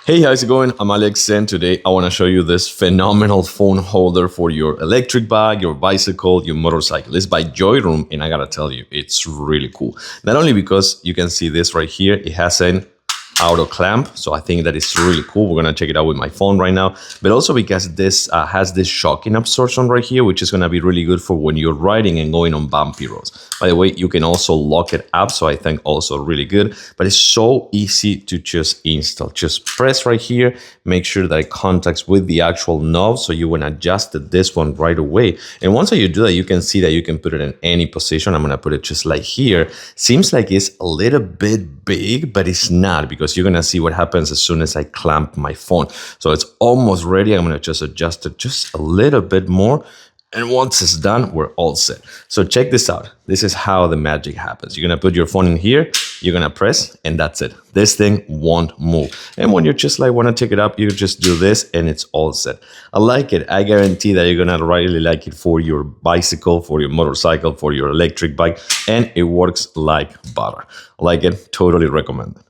Hey, how's it going? I'm Alex, and today I want to show you this phenomenal phone holder for your electric bike, your bicycle, your motorcycle. It's by Joyroom, and I gotta tell you, it's really cool. Not only because you can see this right here, it has an auto clamp, so I think that is really cool. We're gonna check it out with my phone right now, but also because this has this shocking absorption right here, which is gonna be really good for when you're riding and going on bumpy roads. By the way, you can also lock it up, so I think also really good, but it's so easy to just install. Just press right here, make sure that it contacts with the actual knob, so you wanna adjust this one right away. And once you do that, you can see that you can put it in any position. I'm gonna put it just like here. Seems like it's a little bit big, but it's not, because you're gonna see what happens as soon as I clamp my phone. So it's almost ready. I'm gonna just adjust it just a little bit more. And once it's done, we're all set. So check this out. This is how the magic happens. You're gonna put your phone in here, you're gonna press, and that's it. This thing won't move. And when you're just like wanna take it up, you just do this and it's all set. I like it. I guarantee that you're gonna really like it for your bicycle, for your motorcycle, for your electric bike, and it works like butter. I like it, totally recommend it.